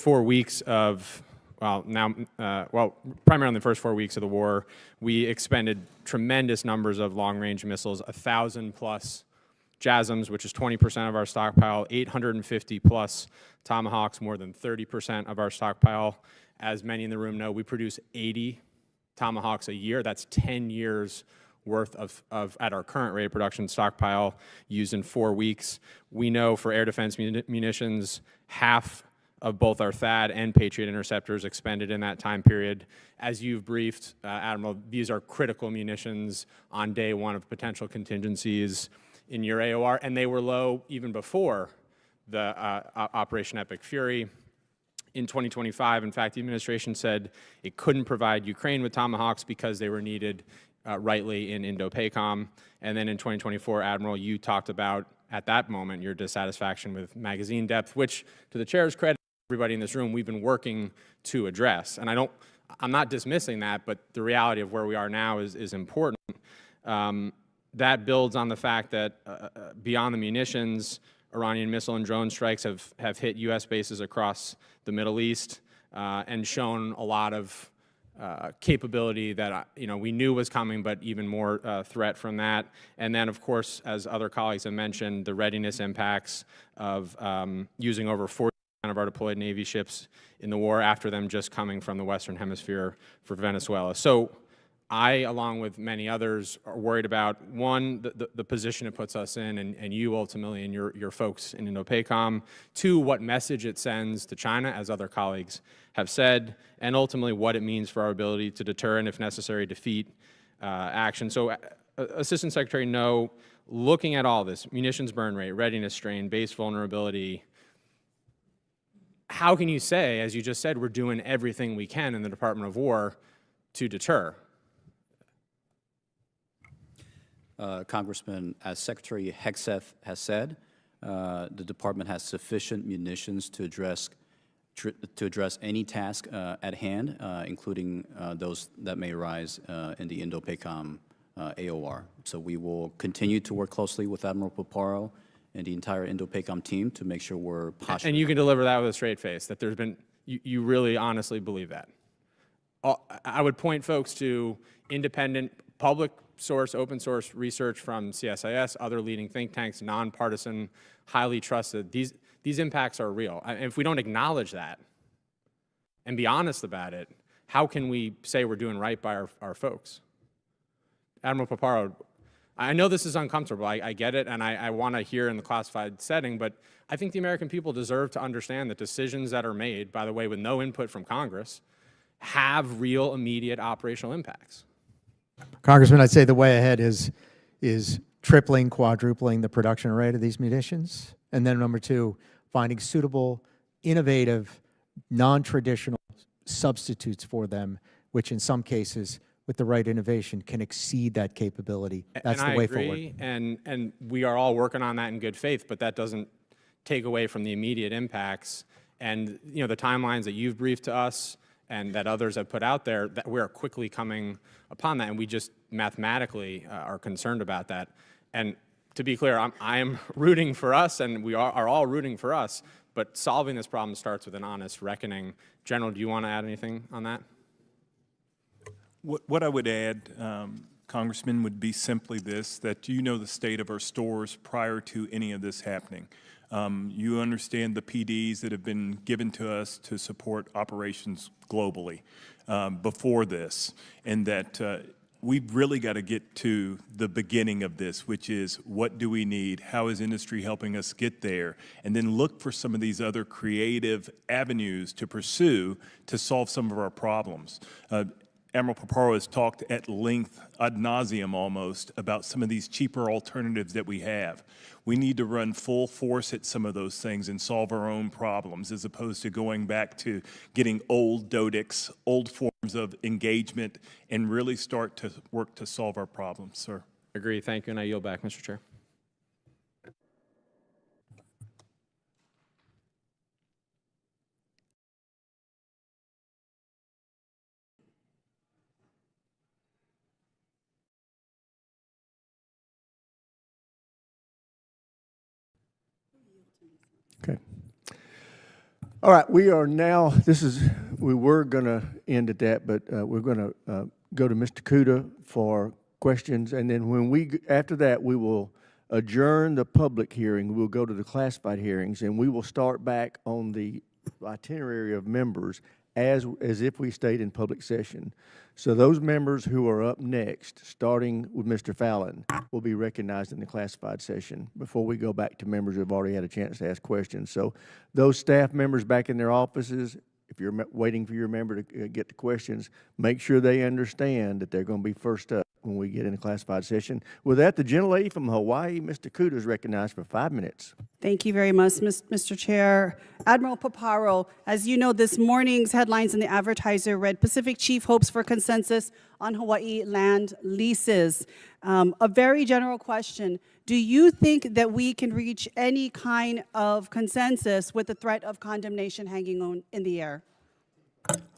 4 weeks of, primarily in the first 4 weeks of the war, we expended tremendous numbers of long-range missiles, 1,000 plus JASSMs, which is 20% of our stockpile, 850 plus Tomahawks, more than 30% of our stockpile. As many in the room know, we produce 80 Tomahawks a year. That's 10 years worth of at our current rate of production stockpile used in 4 weeks. We know for air defense munitions, half of both our THAAD and Patriot interceptors expended in that time period. As you've briefed, Admiral, these are critical munitions on day one of potential contingencies in your AOR, and they were low even before the Operation Epic Fury. In 2025, in fact, the administration said it couldn't provide Ukraine with Tomahawks because they were needed rightly in Indo-PACOM. And then in 2024, Admiral, you talked about, at that moment, your dissatisfaction with magazine depth, which, to the chair's credit, everybody in this room, we've been working to address. And I'm not dismissing that, but the reality of where we are now is important. That builds on the fact that beyond the munitions, Iranian missile and drone strikes have hit U.S. bases across the Middle East and shown a lot of capability that we knew was coming, but even more threat from that. And then, of course, as other colleagues have mentioned, the readiness impacts of using over 40% of our deployed Navy ships in the war after them just coming from the Western Hemisphere for Venezuela. So I, along with many others, are worried about, one, the position it puts us in, and you ultimately and your folks in Indo-PACOM. Two, what message it sends to China, as other colleagues have said, and ultimately what it means for our ability to deter and, if necessary, defeat action. So, Assistant Secretary No, looking at all this, munitions burn rate, readiness strain, base vulnerability, how can you say, as you just said, we're doing everything we can in the Department of War to deter? Congressman, as Secretary Hegseth has said, the department has sufficient munitions to address any task at hand, including those that may arise in the Indo-PACOM AOR. So we will continue to work closely with Admiral Paparo and the entire Indo-PACOM team to make sure we're postured. And you can deliver that with a straight face, that there's been, you really honestly believe that. I would point folks to independent, public source, open source research from CSIS, other leading think tanks, nonpartisan, highly trusted. These impacts are real. And if we don't acknowledge that and be honest about it, how can we say we're doing right by our folks? Admiral Paparo, I know this is uncomfortable. I get it, and I want to hear in the classified setting, but I think the American people deserve to understand that decisions that are made, by the way, with no input from Congress, have real immediate operational impacts. Congressman, I'd say the way ahead is tripling, quadrupling the production rate of these munitions. And then number two, finding suitable, innovative, non-traditional substitutes for them, which in some cases, with the right innovation, can exceed that capability. That's the way forward. And we are all working on that in good faith, but that doesn't take away from the immediate impacts. And the timelines that you've briefed to us and that others have put out there, that we're quickly coming upon that, and we just mathematically are concerned about that. And to be clear, I am rooting for us, and we are all rooting for us, but solving this problem starts with an honest reckoning. General, do you want to add anything on that? What I would add, Congressman, would be simply this, that you know the state of our stores prior to any of this happening. You understand the PDs that have been given to us to support operations globally before this, and that we've really got to get to the beginning of this, which is what do we need, how is industry helping us get there, and then look for some of these other creative avenues to pursue to solve some of our problems. Admiral Paparo has talked at length, ad nauseum almost, about some of these cheaper alternatives that we have. We need to run full force at some of those things and solve our own problems, as opposed to going back to getting old dodix, old forms of engagement, and really start to work to solve our problems, sir. Agree. Thank you, and I yield back, Mr. Chair. Okay. All right, we are now, we were going to end at that, but we're going to go to Mr. Kuda for questions, and then after that, we will adjourn the public hearing. We'll go to the classified hearings, and we will start back on the itinerary of members as if we stayed in public session. So those members who are up next, starting with Mr. Fallon, will be recognized in the classified session before we go back to members who have already had a chance to ask questions. So those staff members back in their offices, if you're waiting for your member to get the questions, make sure they understand that they're going to be first up when we get in the classified session. With that, the gentlelady from Hawaii, Mr. Kuda, is recognized for 5 minutes. Thank you very much, Mr. Chair. Admiral Paparo, as you know, this morning's headlines in the Advertiser read, Pacific Chief hopes for consensus on Hawaii land leases. A very general question. Do you think that we can reach any kind of consensus with the threat of condemnation hanging in the air?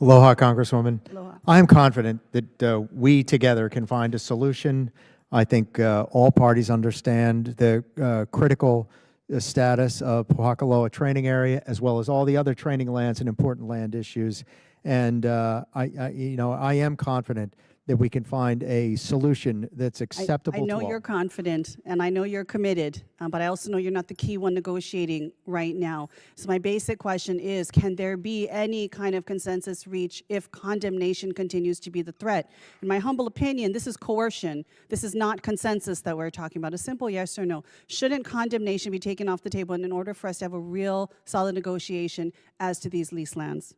Aloha, Congresswoman. Aloha. I am confident that we together can find a solution. I think all parties understand the critical status of Pohakaloa training area, as well as all the other training lands and important land issues. And I am confident that we can find a solution that's acceptable I know to all. you're confident, and I know you're committed, but I also know you're not the key one negotiating right now. So my basic question is, can there be any kind of consensus reached if condemnation continues to be the threat? In my humble opinion, this is coercion. This is not consensus that we're talking about. A simple yes or no. Shouldn't condemnation be taken off the table in order for us to have a real solid negotiation as to these lease lands?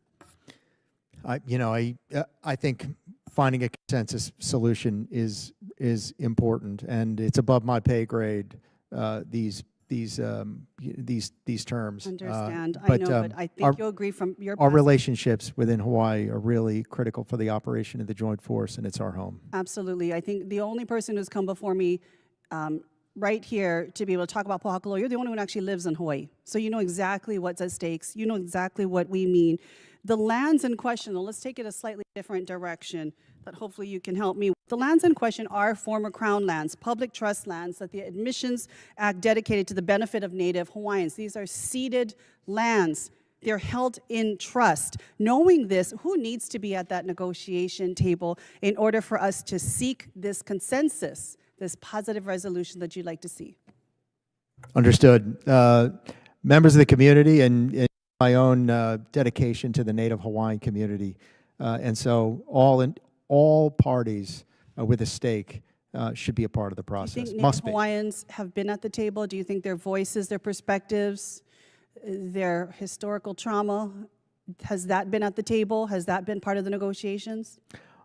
I think finding a consensus solution is important, and it's above my pay grade. These terms. Understand. I know, but I think you'll agree from your our past. relationships within Hawaii are really critical for the operation of the joint force, and it's our home. Absolutely. I think the only person who's come before me right here to be able to talk about Pohakaloa, you're the only one who actually lives in Hawaii. So you know exactly what's at stakes. You know exactly what we mean. The lands in question, though, let's take it a slightly different direction that hopefully you can help me with. The lands in question are former Crown lands, public trust lands that the Admissions Act dedicated to the benefit of Native Hawaiians. These are ceded lands. They're held in trust. Knowing this, who needs to be at that negotiation table in order for us to seek this consensus, this positive resolution that you'd like to see? Understood. Members of the community and my own dedication to the Native Hawaiian community, and so all parties with a stake should be a part of the process. Do you think Must Native be. Hawaiians have been at the table? Do you think their voices, their perspectives, their historical trauma, has that been at the table? Has that been part of the negotiations?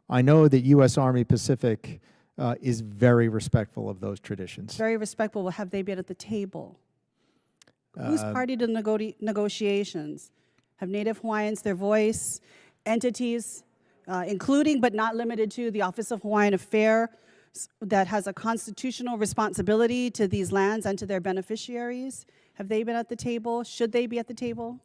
I know that U.S. Army Pacific is very respectful of those traditions. Very respectful. Well, have they been at the table? Who's party to the negotiations? Have Native Hawaiians their voice? Entities, including but not limited to the Office of Hawaiian Affairs, that has a constitutional responsibility to these lands and to their beneficiaries. Have they been at the table? Should they be at the table?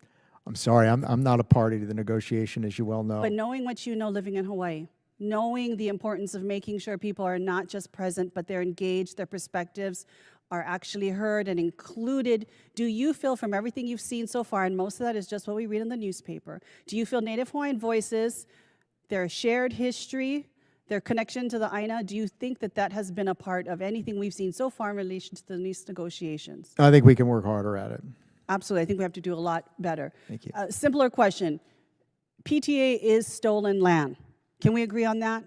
I'm sorry, I'm not a party to the negotiation, as you well know. But knowing what you know living in Hawaii, knowing the importance of making sure people are not just present, but they're engaged, their perspectives are actually heard and included, do you feel from everything you've seen so far, and most of that is just what we read in the newspaper, do you feel Native Hawaiian voices, their shared history, their connection to the Aina, do you think that that has been a part of anything we've seen so far in relation to the lease negotiations? I think we can work harder at it. Absolutely. I think we have to do a lot better. Thank you. Simpler question. PTA is stolen land. Can we agree on that?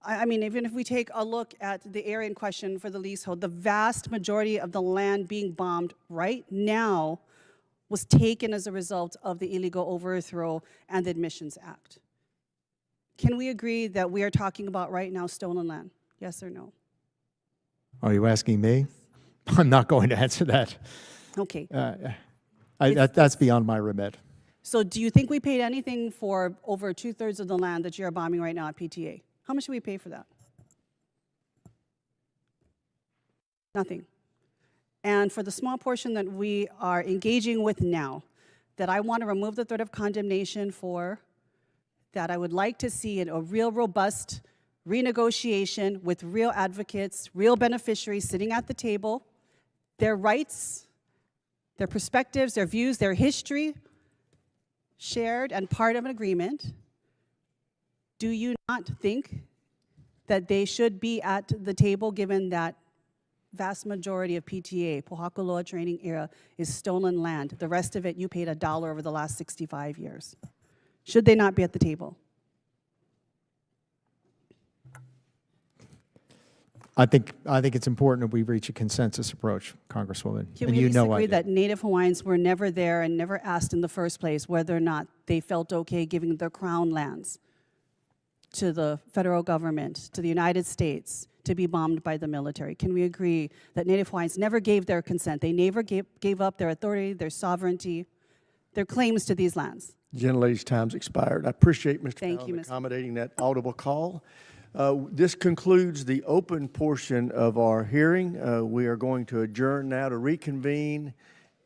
I mean, even if we take a look at the area in question for the leasehold, the vast majority of the land being bombed right now was taken as a result of the illegal overthrow and the Admissions Act. Can we agree that we are talking about right now stolen land? Yes or no? Are you asking me? I'm not going to answer that. Okay. That's beyond my remit. So do you think we paid anything for over 2/3 of the land that you're bombing right now at PTA? How much do we pay for that? Nothing. And for the small portion that we are engaging with now, that I want to remove the threat of condemnation for, that I would like to see a real robust renegotiation with real advocates, real beneficiaries sitting at the table, their rights, their perspectives, their views, their history, shared and part of an agreement, do you not think that they should be at the table, given that vast majority of PTA, Pohakaloa training area, is stolen land? The rest of it, you paid $1 over the last 65 years. Should they not be at the table? I think it's important that we reach a consensus approach, Congresswoman. Can And we you at least know I agree do. that Native Hawaiians were never there and never asked in the first place whether or not they felt okay giving their crown lands to the federal government, to the United States, to be bombed by the military? Can we agree that Native Hawaiians never gave their consent? They never gave up their authority, their sovereignty, their claims to these lands? Gentlelady's time's expired. I appreciate Mr. Thank you, Fallon Mr. accommodating that audible call. This concludes the open portion of our hearing. We are going to adjourn now to reconvene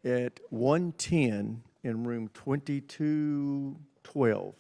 at 1:10 in room 2212.